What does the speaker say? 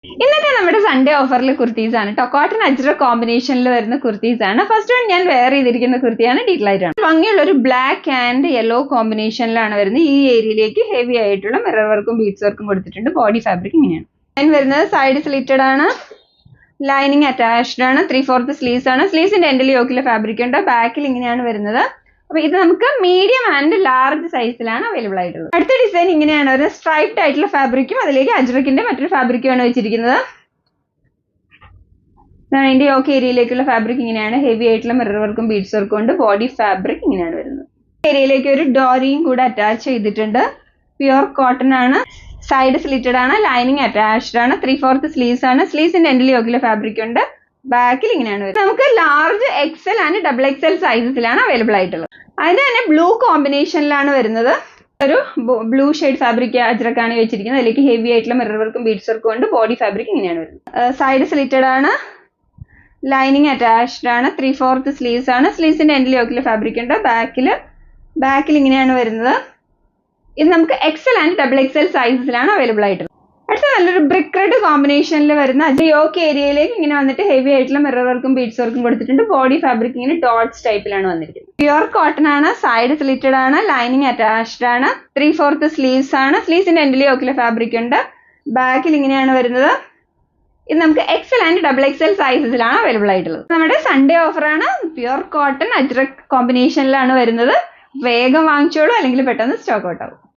ഇന്നത്തെ നമ്മുടെ സൺഡേ ഓഫറിൽ കുർത്തീസ് ആണ് കേട്ടോ. കോട്ടൺ അജ്രക് കോമ്പിനേഷനിൽ വരുന്ന കുർത്തീസ് ആണ്. ഫസ്റ്റ് വൺ ഞാൻ വെയർ ചെയ്തിരിക്കുന്ന കുർത്തിയാണ്. ഡീറ്റെയിൽ ആയിട്ടാണ്. ഭംഗിയുള്ള ഒരു ബ്ലാക്ക് ആൻഡ് യെല്ലോ കോമ്പിനേഷനിലാണ് വരുന്നത്. ഈ ഏരിയയിലേക്ക് ഹെവി ആയിട്ടുള്ള മിറർ വർക്കും ബീഡ്സ് വർക്കും കൊടുത്തിട്ടുണ്ട്. ബോഡി ഫാബ്രിക് ഇങ്ങനെയാണ്. ലൈൻ വരുന്നത് സൈഡ് സ്ലിറ്റഡ് ആണ്. ലൈനിങ് അറ്റാച്ച്ഡ് ആണ്. 3/4 സ്ലീവ്സ് ആണ്. സ്ലീവ്സിന്റെ എൻഡിൽ യോക്കിലെ ഫാബ്രിക് ഉണ്ട്. ബാക്കിൽ ഇങ്ങനെയാണ് വരുന്നത്. അപ്പൊ ഇത് നമുക്ക് മീഡിയം ആൻഡ് ലാർജ് സൈസിലാണ് അവൈലബിൾ ആയിട്ടുള്ളത്. അടുത്ത ഡിസൈൻ ഇങ്ങനെയാണ്. ഒരു സ്ട്രൈപ്ഡ് ആയിട്ടുള്ള ഫാബ്രിക്കും അതിലേക്ക് അജ്രക്കിന്റെ മറ്റൊരു ഫാബ്രിക്കുമാണ് വെച്ചിരിക്കുന്നത്. ഇതിന്റെ യോക്ക് ഏരിയയിലേക്കുള്ള ഫാബ്രിക് ഇങ്ങനെയാണ്. ഹെവി ആയിട്ടുള്ള മിറർ വർക്കും ബീഡ്സ് വർക്കും ഉണ്ട്. ബോഡി ഫാബ്രിക് ഇങ്ങനെയാണ് വരുന്നത്. ഏരിയയിലേക്ക് ഒരു ഡോറിയും കൂടെ അറ്റാച്ച് ചെയ്തിട്ടുണ്ട്. പ്യുർ കോട്ടൺ ആണ്. സൈഡ് സ്ലിറ്റഡ് ആണ്. ലൈനിങ് അറ്റാച്ച്ഡ് ആണ്. 3/4 സ്ലീവ്സ് ആണ്. സ്ലീവ്സിന്റെ എൻഡിൽ യോക്കിലെ ഫാബ്രിക് ഉണ്ട്. ബാക്കിൽ ഇങ്ങനെയാണ് വരുന്നത്. നമുക്ക് ലാർജ് എക്സൽ ആൻഡ് XXL സൈസസിലാണ് അവൈലബിൾ ആയിട്ടുള്ളത്. അതിന് തന്നെ ബ്ലൂ കോമ്പിനേഷനിലാണ് വരുന്നത്. ഒരു ബ്ലൂ ഷെയ്ഡ് ഫാബ്രിക് അജ്രക്കാണ് വെച്ചിരിക്കുന്നത്. അതിലേക്ക് ഹെവി ആയിട്ടുള്ള മിറർ വർക്കും ബീഡ്സ് വർക്കും ഉണ്ട്. ബോഡി ഫാബ്രിക് ഇങ്ങനെയാണ് വരുന്നത്. സൈഡ് സ്ലിറ്റഡ് ആണ്. ലൈനിങ് അറ്റാച്ച്ഡ് ആണ്. 3/4 സ്ലീവ്സ് ആണ്. സ്ലീവ്സിന്റെ എൻഡിൽ യോക്കിലെ ഫാബ്രിക് ഉണ്ട്. ബാക്കിൽ ഇങ്ങനെയാണ് വരുന്നത്. ഇത് നമുക്ക് XL ആൻഡ് XXL സൈസസിലാണ് അവൈലബിൾ ആയിട്ടുള്ളത്. അടുത്ത നല്ലൊരു ബ്രിക്ക് റെഡ് കോമ്പിനേഷനിൽ വരുന്ന യോക്ക് ഏരിയയിലേക്ക് ഇങ്ങനെ വന്നിട്ട് ഹെവി ആയിട്ടുള്ള മിറർ വർക്കും ബീഡ്സ് വർക്കും കൊടുത്തിട്ടുണ്ട്. ബോഡി ഫാബ്രിക് ഇങ്ങനെ ഡോട്ട്സ് ടൈപ്പിലാണ് വന്നിരിക്കുന്നത്. പ്യുർ കോട്ടൺ ആണ്. സൈഡ് സ്ലിറ്റഡ് ആണ്. ലൈനിങ് അറ്റാച്ച്ഡ് ആണ്. 3/4 സ്ലീവ്സ് ആണ്. സ്ലീവ്സിന്റെ എൻഡിൽ യോക്കിലെ ഫാബ്രിക് ഉണ്ട്. ബാക്കിൽ ഇങ്ങനെയാണ് വരുന്നത്. ഇത് നമുക്ക് XL ആൻഡ് XXL സൈസസിലാണ് അവൈലബിൾ ആയിട്ടുള്ളത്. നമ്മുടെ സൺഡേ ഓഫറാണ്. പ്യുർ കോട്ടൺ അജ്രക് കോമ്പിനേഷനിലാണ് വരുന്നത്. വേഗം വാങ്ങിച്ചോളൂ, അല്ലെങ്കിൽ പെട്ടെന്ന് സ്റ്റോക്ക് ഔട്ട് ആവും.